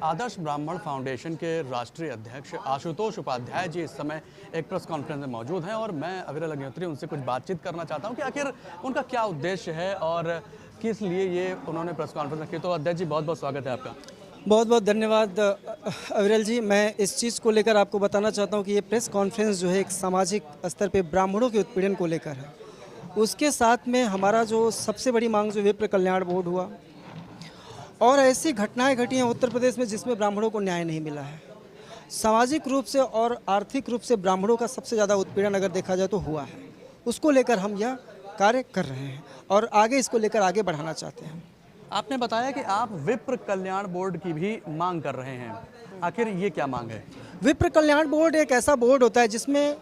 आदर्श ब्राह्मण फाउंडेशन के राष्ट्रीय अध्यक्ष आशुतोष उपाध्याय जी इस समय एक प्रेस कॉन्फ्रेंस में मौजूद हैं और मैं अविरल अग्निहोत्री उनसे कुछ बातचीत करना चाहता हूं कि आखिर उनका क्या उद्देश्य है और किस लिए ये उन्होंने प्रेस कॉन्फ्रेंस रखी। तो अध्यक्ष जी, बहुत बहुत स्वागत है आपका। बहुत बहुत धन्यवाद अविरल जी। मैं इस चीज़ को लेकर आपको बताना चाहता हूं कि ये प्रेस कॉन्फ्रेंस जो है एक सामाजिक स्तर पे ब्राह्मणों के उत्पीड़न को लेकर है। उसके साथ में हमारा जो सबसे बड़ी मांग जो विप्र कल्याण बोर्ड हुआ और ऐसी घटनाएं घटी हैं उत्तर प्रदेश में जिसमें ब्राह्मणों को न्याय नहीं मिला है। सामाजिक रूप से और आर्थिक रूप से ब्राह्मणों का सबसे ज़्यादा उत्पीड़न अगर देखा जाए तो हुआ है। उसको लेकर हम यह कार्य कर रहे हैं और आगे इसको लेकर आगे बढ़ाना चाहते हैं। आपने बताया कि आप विप्र कल्याण बोर्ड की भी मांग कर रहे हैं, आखिर ये क्या मांग है? विप्र कल्याण बोर्ड एक ऐसा बोर्ड होता है जिसमें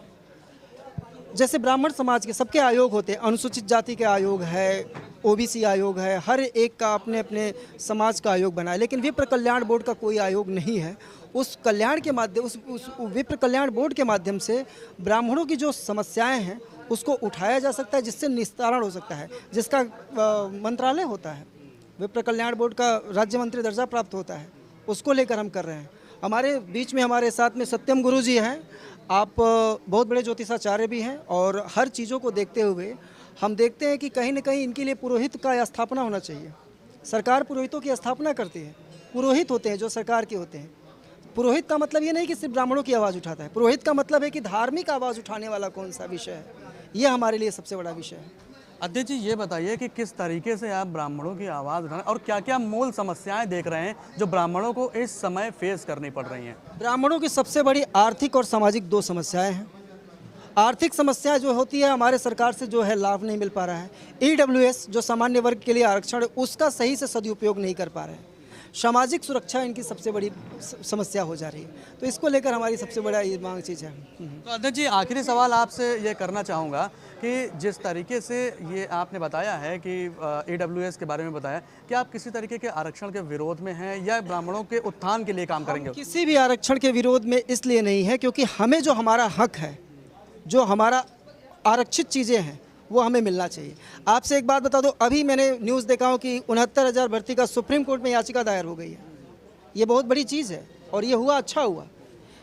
जैसे ब्राह्मण समाज के सबके आयोग होते हैं, अनुसूचित जाति के आयोग है, ओबीसी आयोग है, हर एक का अपने अपने समाज का आयोग बना है, लेकिन विप्र कल्याण बोर्ड का कोई आयोग नहीं है। उस कल्याण के माध्यम उस विप्र कल्याण बोर्ड के माध्यम से ब्राह्मणों की जो समस्याएं हैं उसको उठाया जा सकता है, जिससे निस्तारण हो सकता है, जिसका मंत्रालय होता है। विप्र कल्याण बोर्ड का राज्य मंत्री दर्जा प्राप्त होता है, उसको लेकर हम कर रहे हैं। हमारे बीच में हमारे साथ में सत्यम गुरु जी हैं, आप बहुत बड़े ज्योतिषाचार्य भी हैं और हर चीज़ों को देखते हुए हम देखते हैं कि कहीं न कहीं इनके लिए पुरोहित का स्थापना होना चाहिए। सरकार पुरोहितों की स्थापना करती है, पुरोहित होते हैं जो सरकार के होते हैं। पुरोहित का मतलब ये नहीं कि सिर्फ ब्राह्मणों की आवाज़ उठाता है, पुरोहित का मतलब है कि धार्मिक आवाज़ उठाने वाला कौन सा विषय है, ये हमारे लिए सबसे बड़ा विषय है। अध्यक्ष जी, ये बताइए कि किस तरीके से आप ब्राह्मणों की आवाज़ उठाने और क्या क्या मूल समस्याएं देख रहे हैं जो ब्राह्मणों को इस समय फेस करनी पड़ रही हैं? ब्राह्मणों की सबसे बड़ी आर्थिक और सामाजिक दो समस्याएं हैं। आर्थिक समस्या जो होती है, हमारे सरकार से जो है लाभ नहीं मिल पा रहा है। ईडब्ल्यूएस जो सामान्य वर्ग के लिए आरक्षण है उसका सही से सदुपयोग नहीं कर पा रहे हैं। सामाजिक सुरक्षा इनकी सबसे बड़ी समस्या हो जा रही है, तो इसको लेकर हमारी सबसे बड़ा ये मांग चीज़ है। तो अध्यक्ष जी, आखिरी सवाल आपसे ये करना चाहूँगा कि जिस तरीके से ये आपने बताया है कि ईडब्ल्यूएस के बारे में बताया, कि आप किसी तरीके के आरक्षण के विरोध में हैं या ब्राह्मणों के उत्थान के लिए काम करेंगे? किसी भी आरक्षण के विरोध में इसलिए नहीं है क्योंकि हमें जो हमारा हक है, जो हमारा आरक्षित चीज़ें हैं वो हमें मिलना चाहिए। आपसे एक बात बता दो, अभी मैंने न्यूज़ देखा हूँ कि 69,000 भर्ती का सुप्रीम कोर्ट में याचिका दायर हो गई है। ये बहुत बड़ी चीज़ है और ये हुआ अच्छा हुआ,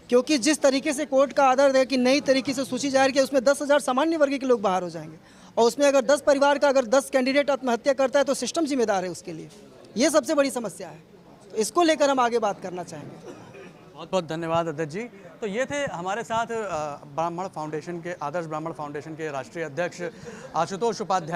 क्योंकि जिस तरीके से कोर्ट का आदर है कि नई तरीके से सूची जाहिर की, उसमें 10,000 सामान्य वर्ग के लोग बाहर हो जाएंगे और उसमें अगर 10 परिवार का अगर 10 कैंडिडेट आत्महत्या करता है तो सिस्टम जिम्मेदार है उसके लिए। ये सबसे बड़ी समस्या है, तो इसको लेकर हम आगे बात करना चाहेंगे। बहुत बहुत धन्यवाद अध्यक्ष जी। तो ये थे हमारे साथ ब्राह्मण फाउंडेशन के आदर्श ब्राह्मण फाउंडेशन के राष्ट्रीय अध्यक्ष आशुतोष उपाध्याय।